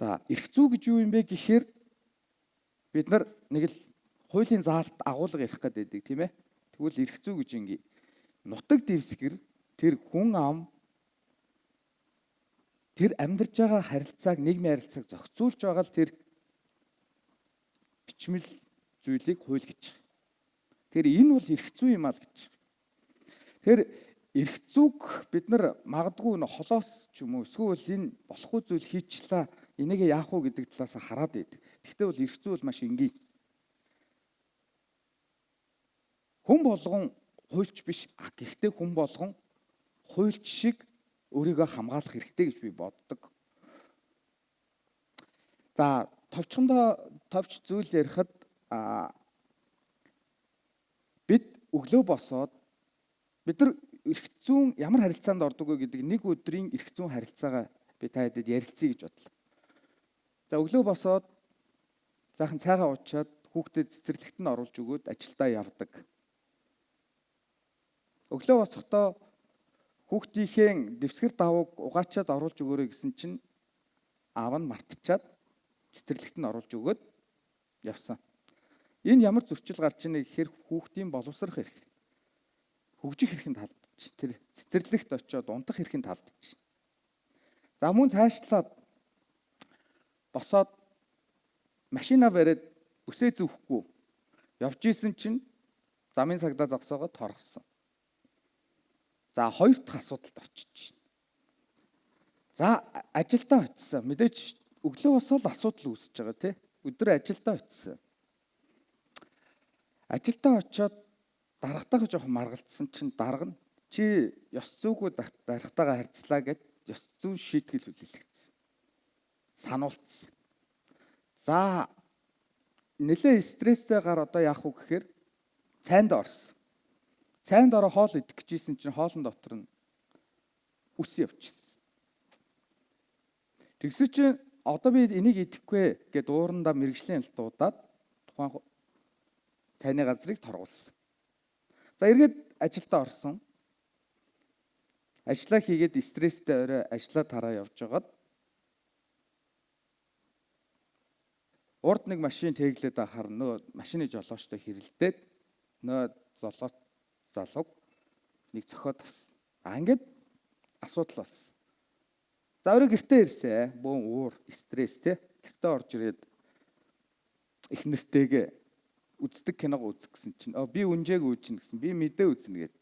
За эрх зүй гэж юу юм бэ гэхээр бид нар нэг л хуулийн заалт агуулга ярих гэдэг тийм ээ. Тэгвэл эрх зүй гэж ингээ нутаг дэвсгэр тэр хүн ам тэр амьдарч байгаа харилцааг, нийгмийн харилцааг зохицуулж байгаа л тэр бичмэл зүйлийг хууль гэж. Тэр энэ бол эрх зүй юм аа л гэж. Тэр эрх зүйг бид нар магадгүй н холоос ч юм уу эсвэл энэ болохгүй зүйл хийчлээ энийг яах вэ гэдэг талаас хараад байдаг. Гэхдээ бол эрх зүй бол маш энгийн. Хүн болгон хуульч биш. Гэхдээ хүн болгон хуульч шиг өөрийгөө хамгаалах хэрэгтэй гэж би боддог. За товч зүйл ярихад бид өглөө босоод бид нар эрх зүйн ямар харилцаанд ордог вэ гэдэг нэг өдрийн эрх зүйн харилцаагаа би та хэдэд ярилцъя гэж бодлоо. За өглөө босоод сайхан цайгаа уучаад хүүхдэд цэцэрлэгт нь оруулж өгөөд ажилдаа явдаг. Өглөө босохдоо хүүхдийнхээ дэвсгэр давууг угаачаад оруулж өгөөрэй гэсэн чинь аав нь мартчихад цэцэрлэгт нь оруулж өгөөд явсан. Энэ ямар зөрчил гарч ийнэ гэхээр хүүхдийн боловсрох эрх, хөгжих эрхэнд талдаж, тэр цэцэрлэгт очиод унтах эрхэнд талдаж. За мөн цаашлаад босоод машина бариад бүсээ зүүхгүй явж исэн чинь замын цагдаа зогсоогоод торгосон. За хоёр дахь асуудалд очиж байна. За ажилдаа очисон. Мэдээж өглөө босоод асуудал үүсэж байгаа тий. Өдөр ажилдаа очисон. Ажилдаа очиод дарагтайгаа жоохон маргалдсан чинь дарга нь чи ёс зүйгүй дарагтайгаа харьцлаа гэд ёс зүйн шийтгэл хүлээлгцсэн. Сануулцсан. За нэлээ стресстэйгээр одоо яах вэ гэхээр цайнд орсон. Цайнд ороо хоол идэх гэжсэн чинь хоолн дотор нь үс явчихсан. Тэгсэн чинь одоо би энийг идэхгүй гэд уурандаа мэрэгжлийн дуудаад тухайн цайны газрыг торгуулсан. За эргээд ажилдаа орсон. Ажлаа хийгээд стресстэй орой ажлаа тараа явж байгаад урд нэг машин тэглээд ахаар нөө машины жолоочтой хэрэлдээд нөө залууг нэг цохоод авсан. Ингээд асуудал болсон. За өөрөө гэртээ ирсэн. Бөөн уур, стресс те. Гэртээ орж ирээд их нэртэйгээ үздэг киног үзэх гэсэн чинь би үнжээг үүжин гэсэн. Би мэдээ үзнэ гэд.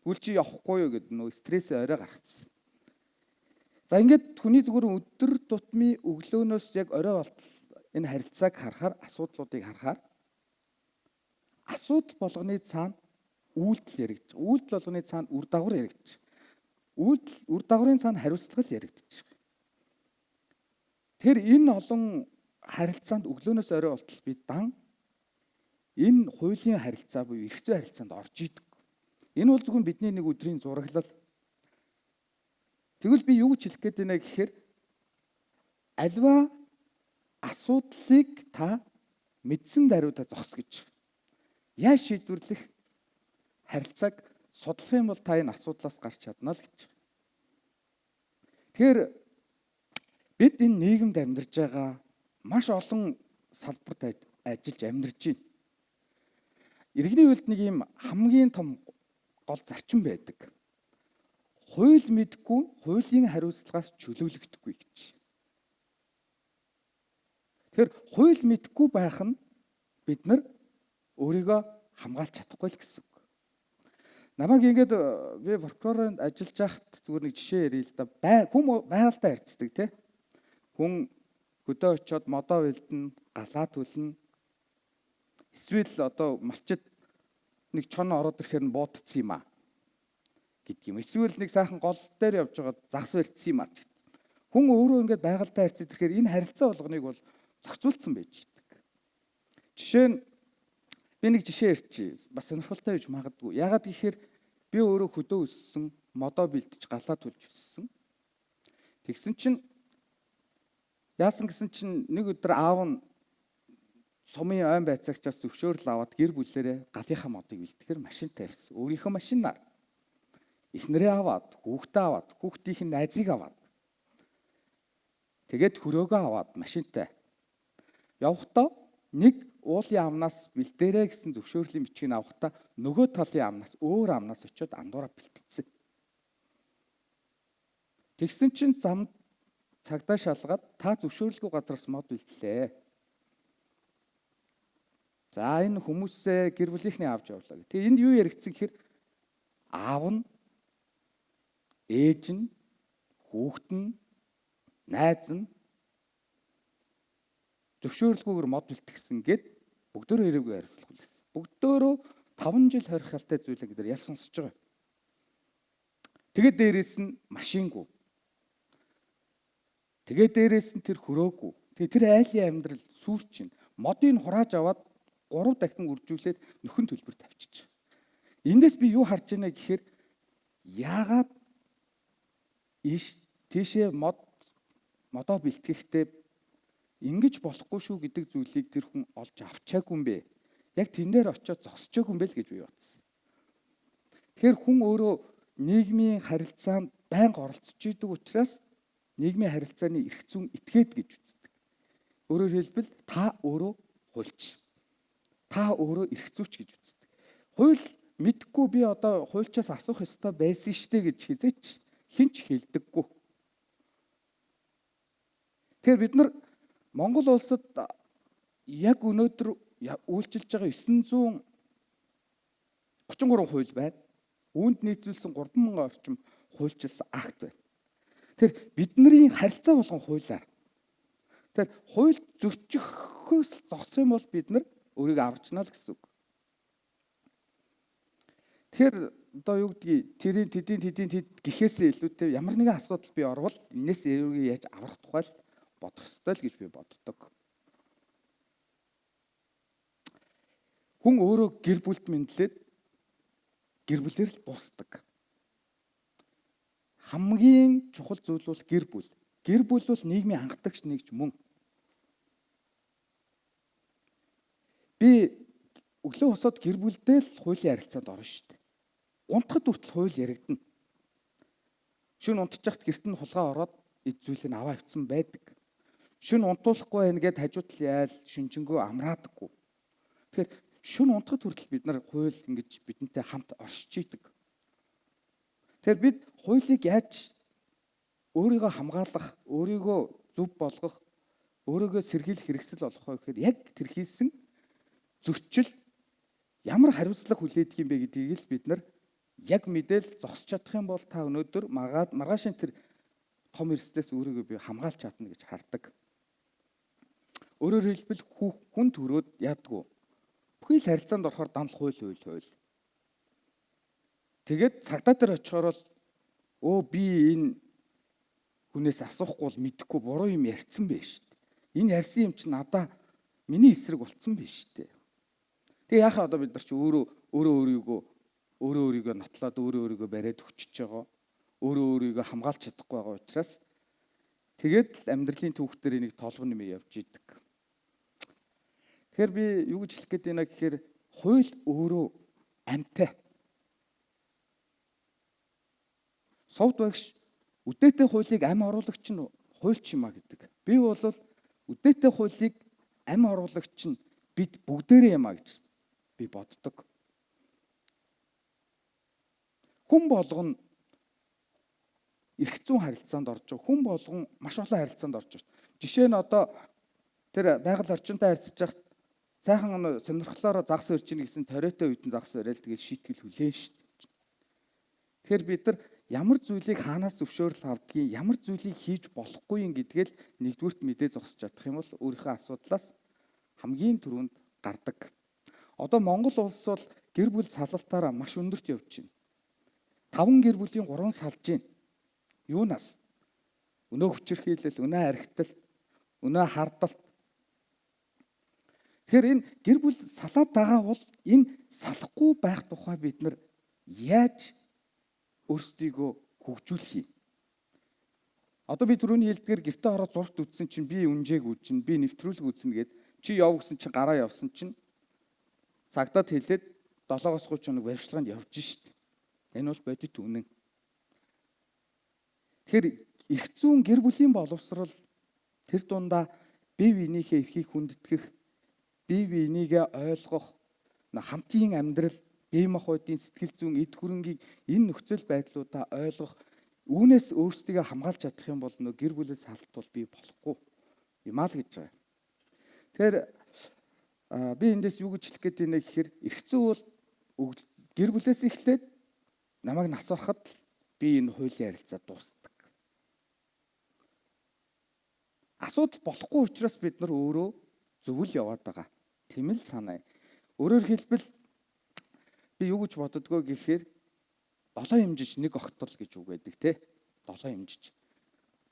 Түл чи явахгүй юу гэд нөө стрессээ орой гаргацсан. За ингээд хүний зүгээр өдөр тутмын өглөөнөөс яг орой болтол энэ харилцааг харахаар асуудлуудыг харахаар асуудал болгоны цаана үйлдэл яригдчих. Үйлдэл болгоны цаана үр дагавар яригдчих. Үр дагаврын цаана хариуцлага яригдчих. Тэр энэ олон харилцаанд өглөөнөөс орой болтол би дан энэ хуулийн харилцаа буюу эрх зүйн харилцаанд орж идэг. Энэ бол зөвхөн бидний нэг өдрийн зураглал. Тэгвэл би юу гэж хэлэх гээд байна гэхээр альва асуудлыг та мэдсэн даруйдаа зогсгож яаж шийдвэрлэх харилцааг судлах юм бол та энэ асуудлаас гарч чадна л гэж. Тэгэхээр бид энэ нийгэмд амьдарч байгаа маш олон салбарт ажиллаж амьдарч байна. Иргэний үйлд нэг юм хамгийн том гол зарчим байдаг. Хууль мэдгүй хуулийн хариуцлагаас чөлөөлөгдөхгүй гэж. Тэгэхээр хууль мэдгүй байх нь бид нар өөрийгөө хамгаалж чадахгүй л гэсэн. Намайг ингээд би прокурорын ажиллаж байхад зүгээр нэг жишээ ярил л да. Хүн байгальтай харьцдаг тий. Хүн хөдөө очиод модоо бэлдэн, галаа түлнэ. Эсвэл одоо малчид нэг чон ороод ирэхээр нь буудцсан юм аа гэдэг юм. Эсвэл нэг сайхан гол дээр явж байгаа загас барьцсан юм аа гэдэг. Хүн өөрөө ингээд байгальтай харьцдаг тэгэхээр энэ харилцаа болгоныг бол зохицуулсан байж идэг. Жишээ нь би нэг жишээ ярьчих. Бас сонирхолтой гэж магадгүй. Яагаад гэхээр би өөрөө хөдөө өссөн, модоо бэлдэж галаа түлж өссөн. Тэгсэн чинь яасан гэсэн чинь нэг өдөр аав нь сумын айн байцаагчаас зөвшөөрөл аваад гэр бүлээрээ галынхаа модыг бэлтгэхээр машин тавьсан. Өөрийнхөө машинаар. Эхнэрээ аваад, хүүхдээ аваад, хүүхдийнх нь найзыг аваад. Тэгээд хөрөөгөө аваад машинтай явахдаа нэг уулын амнаас бэлдээрэй гэсэн зөвшөөрлийн бичгийг авахдаа нөгөө талын амнаас өөр амнаас очиод андуураа бэлтцсэн. Тэгсэн чинь замд цагдаа шалгаад та зөвшөөрлгүй газараас мод бэлтлээ. За энэ хүмүүсээ гэр бүлийнхний авч явлаа. Тэгээ энд юу яригдсан гэхээр аав нь, ээж нь, хүүхэд нь, найз нь зөвшөөрлгүйгээр мод бэлтгэсэн гэд бүгдөө хэрэг хариуцлах үлдсэн. Бүгдөө 5 жил хорихалтай зүйлээ гэдэр ял сонсож байгаа. Тэгээд дээрээс нь машингүй. Тэгээд дээрээс нь тэр хөрөөгүй. Тэгээд тэр айлын амьдрал сүрчин. Модыг хурааж аваад 3 дахин үржүүлээд нөхөн төлбөр тавьчих. Эндээс би юу харж байна гэхээр яагаад тийшээ модоо бэлтгэхдээ ингэж болохгүй шүү гэдэг зүйлийг тэр хүн олж авчаагүй юм бэ. Яг тэн дээр очиод зогсчоогүй юм бэ л гэж би бодсон. Тэгэхээр хүн өөрөө нийгмийн харилцаанд байнга оролцож идэг учраас нийгмийн харилцааны эрх зүйн этгээд гэж үздэг. Өөрөөр хэлбэл та өөрөө хуульч. Та өөрөө эрх зүйч гэж үздэг. Хууль мэдхгүй би одоо хуульчаас асуух ёстой байсан штэ гэж хизээч хинч хэлдэггүй. Тэгэхээр бид нар Монгол улсад яг өнөөдөр үйлчилж байгаа 933 хууль байна. Үүнд нийцүүлсэн 3000 орчим хуульчилсан акт байна. Тэр бидний харилцаа болгон хуулиар. Тэр хууль зөрчихөөс зогсох юм бол бид нар өөрийгөө аварчнаа л гэсэн үг. Тэгэхээр одоо юу гэдгийг тэдийн гэхээсээ илүүтэй ямар нэгэн асуудал би орвол энэс эрүүгээ яаж аврах тухай л бодох ёстой л гэж би боддог. Хүн өөрөө гэр бүлд мэдлээд гэр бүлээр л дуусдаг. Хамгийн чухал зүйл бол гэр бүл. Гэр бүл бол нийгмийн хангалтагч нэгж мөн. Би өглөө босоод гэр бүлдээ л хуулийн харилцаанд орно шүү дээ. Унтахад хүртэл хууль яригдана. Шөнө унтчихад гэрт нь хулгай ороод эд зүйлийг аваа авцсан байдаг. Шөнө унтуулахгүй байх гээд хажууд л яал шүнжэнгөө амраадаггүй. Тэгэхээр шөнө унтахад хүртэл бид нар хууль ингэж бидэнтэй хамт оршиж идэг. Тэгэхээр бид хуулийг яаж өөрийгөө хамгаалах, өөрийгөө зөв болгох, өөрийгөө сэргийлэх хэрэгсэл болох вэ гэхээр яг тэр хийсэн зөрчил ямар хариуцлага хүлээдэг юм бэ гэдгийг л бид нар яг мэдээл зогсож чадах юм бол та өнөөдөр маргаашийн тэр том эрсдлээс өөрийгөө би хамгаалж чадна гэж хардаг. Өөрөөр хэлбэл хүн төрөөд яадгүй. Бүхий л харилцаанд орохоор данл хууль. Тэгээд цагдаа дээр очихоор л би энэ хүнээс асуухгүй бол мэдэхгүй буруу юм ярьсан байх шүү дээ. Энэ ярьсан юм чинь надаа миний эсрэг болцсон байх шүү дээ. Тэгээ яхаа одоо бид нар чи өөрийгөө нотлоод өөрийгөө бариад өчөж байгаа. Өөрийгөө хамгаалж чадахгүй байгаа учраас тэгээд л амьдралын түүхтэр энийг толгон нэмээ явж идэг. Тэгэхээр би юу гэж хэлэх гээд байна гэхээр хууль өөрөө амьтай. Совд багш үдээтэй хуулийг амь оруулагч нь хуульч юм а гэдэг. Би бол үдээтэй хуулийг амь оруулагч нь бид бүгдээрээ юм а гэж би боддог. Хүн болгоно эрх зүйн харилцаанд орж байгаа. Хүн болгон маш олон харилцаанд орж байна. Жишээ нь одоо тэр байгаль орчинтой харьцаж байхад сайхан сонирхлоороо загас өрж ийн гэсэн ториотой үед нь загас өрөөл тэгээд шийтгэл хүлээн шүү дээ. Тэгэхээр бид нар ямар зүйлийг хаанаас зөвшөөрөл авдгийг, ямар зүйлийг хийж болохгүй юм гэдгээл нэгдүгürt мэдээ зогсож чадах юм бол өөрийнхөө асуудлаас хамгийн түрүүнд гардаг. Одоо Монгол улс бол гэр бүл салалтаараа маш өндөрт явж байна. 5 гэр бүлийн 3 салж байна. Юунаас? Өнөө хүчирхийлэл, өнөө архитал, өнөө хардалт. Тэгэхээр энэ гэр бүл салаад байгаа бол энэ салахгүй байх тухай бид нар яаж өөрсдийгөө хөгжүүлэх юм? Одоо би түрүүний хэлдгээр гэртээ ороод зургт үзсэн чинь би үнжээг үзэн, би нэвтрүүлэг үзнэ гэд чи яв гэсэн чинь гараа явсан чинь цагдаад хэлээд 7-30 хоног баримтлаганд явж шít. Энэ бол бодит үнэн. Тэгэхээр эрх зүйн гэр бүлийн боловсрал Тэр дундаа бие биенийхээ эрхийг хүндэтгэх, бие биенийгээ ойлгох, хамтын амьдрал, бие махбодын сэтгэл зүйн эд хөрөнгийг энэ нөхцөл байдлуудаа ойлгох, үүнээс өөрсдийгөө хамгаалж чадах юм бол гэр бүлээс салт бол бий болохгүй юм аа л гэж байгаа. Тэгэхээр би эндээс юу гэж хэлэх гээд байна гэхээр эрх зүй бол гэр бүлээс эхлээд намайг нас ороход би энэ хуулийн харилцаа дуусдаг. Асуудал болохгүй учраас бид нар өөрөө зөвл яваад байгаа. Тийм л санаа. Өөрөөр хэлбэл би юу гэж боддгоо гэхээр долоо хэмжиж нэг огтол гэж үг байдаг те. Долоо хэмжиж.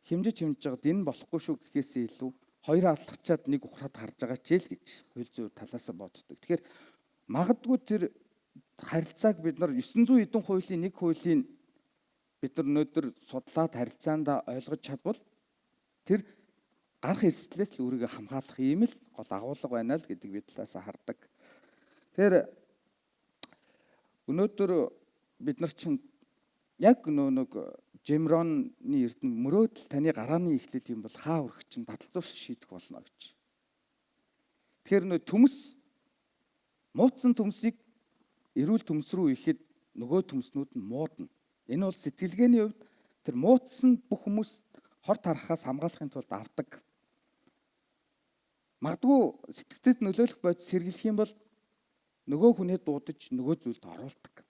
Хэмжиж байгаад энэ болохгүй шүү гэхээсээ илүү хоёр алхачаад нэг ухраад харж байгаа ч л гэж хууль зүйн талаас нь боддог. Тэгэхээр магадгүй тэр харилцааг бид нар 900 хэдэн хуулийн нэг хуулийн бид нар өнөөдөр судлаад харилцаанда ойлгож чадвал тэр гарах эрсдлээс л өөрийгөө хамгаалах юм л гол агуулга байна л гэдэг би талаасаа хардаг. Тэгэхээр өнөөдөр бид нар чинь яг нэг Жемроны эрдэнэ мөрөөдөл таны гарааны эхлэл юм бол хаа өрөх чинь баталзуурш шийдэх болно гэж. Тэгэхээр төмс муудсан төмсийг эрүүл төмс рүү ихэд нөгөө төмснүүд нь муудна. Энэ бол сэтгэлгээний хувьд тэр муудсан бүх хүмүүс хор тархахаас хамгаалахын тулд авдаг. Магадгүй сэтгцэд нөлөөлөх бодис сэргийлэх юм бол нөгөө хүнээ дуудаж нөгөө зүйлд оруулдаг.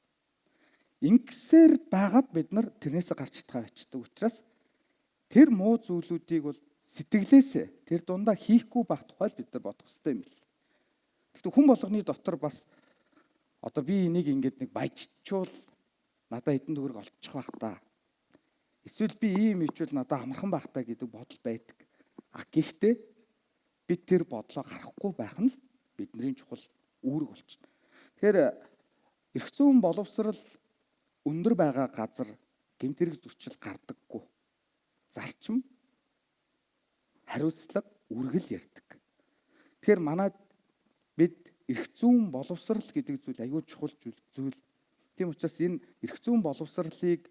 Ингэсээр байгаад бид нар тэрнээс гарч чадхаа очдөг учраас тэр муу зүйлүүдийг бол сэтгэлээсээ тэр дундаа хийхгүй байх тухай бид нар бодох хэрэгтэй юм бэл. Тэгвэл хүн болгоны дотор бас одоо би энийг ингэж нэг баяжчвал надад хэдэн төгрөг олчих байх та. Эсвэл би ийм ичвэл надад амархан байх та гэдэг бодол байдаг. Гэхдээ бид тэр бодлоо гарахгүй байх нь бидний чухал үүрэг болчихно. Тэгэхээр эрх зүйн боловсрал өндөр байгаа газар гэмт хэрэг зөрчил гардаггүй. Зарчим, хариуцлага, үргэл ярьдаг. Тэгэхээр манайд бид эрх зүйн боловсрал гэдэг зүйл аюул чухал зүйл. Тийм учраас энэ эрх зүйн боловсралыг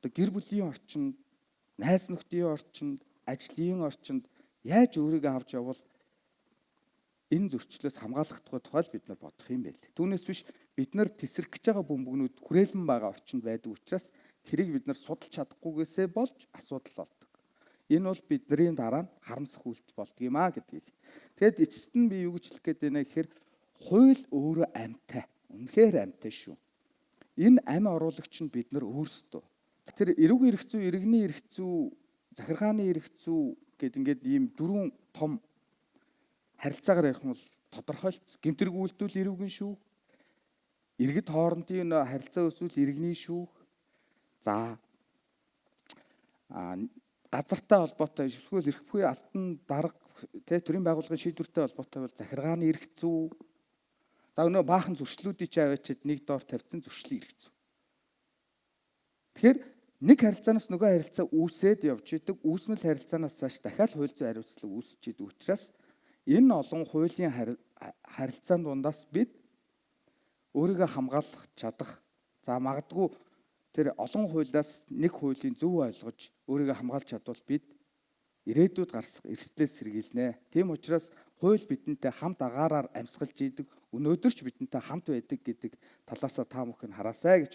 одоо гэр бүлийн орчинд, найз нөхдийн орчинд, ажлын орчинд яаж өөрийгөө авч явбал энэ зөрчлөөс хамгаалах тухай бид нар бодох юм байл. Түүнээс биш бид нар тесрэгж байгаа бөмбөгнүүд хүрээлэн байгаа орчинд байдаг учраас тэрийг бид нар судалж чадахгүйгээсээ болж асуудал болдог. Энэ бол бидний дараа нь харамсах үйлдэл болдго юм аа гэдгийг. Тэгэд эцэст нь би юу гэж хэлэх гээд байна гэхээр хууль өөрөө амьтай. Үнэхээр амьтай шүү. Энэ амь оруулагч нь бид нар өөрсдөө. Тэр эрүүг эрх зүй, иргэний эрх зүй, захиргааны эрх зүй гэд ингээд ийм дөрвөн том харилцаагаар ярих нь бол тодорхойлц. Гэмтэрэг үйлдэл эрүүгийн шүүх, иргэд хоорондын харилцаа үүсвэл иргэний шүүх. За газартай холбоотой эсвэл эрх буй алтан дарга төрийн байгууллагын шийдвэртэй холбоотой бол захиргааны эрх зүй. За өнөө баахан зөрчлүүдийг ч аваачаад нэг доор тавьсан зөрчлийн эрх зүй. Тэгэхээр нэг харилцаанаас нөгөө харилцаа үүсээд явж идэг. Үүсмэл харилцаанаас цааш дахиад хууль зүйн хариуцлага үүсэж идэг учраас энэ олон хуулийн харилцаан дундаас бид өөрийгөө хамгаалах чадах. За магадгүй тэр олон хуулиас нэг хуулийн зөв ойлгож өөрийгөө хамгаалж чадвал бид ирээдүйд гарсах эрсдлээс сэргийлнэ. Тийм учраас хууль бидэнтэй хамт агаараар амьсгалж идэг. Өнөөдөр ч бидэнтэй хамт байдаг гэдэг талаасаа та бүхэн хараасай гэж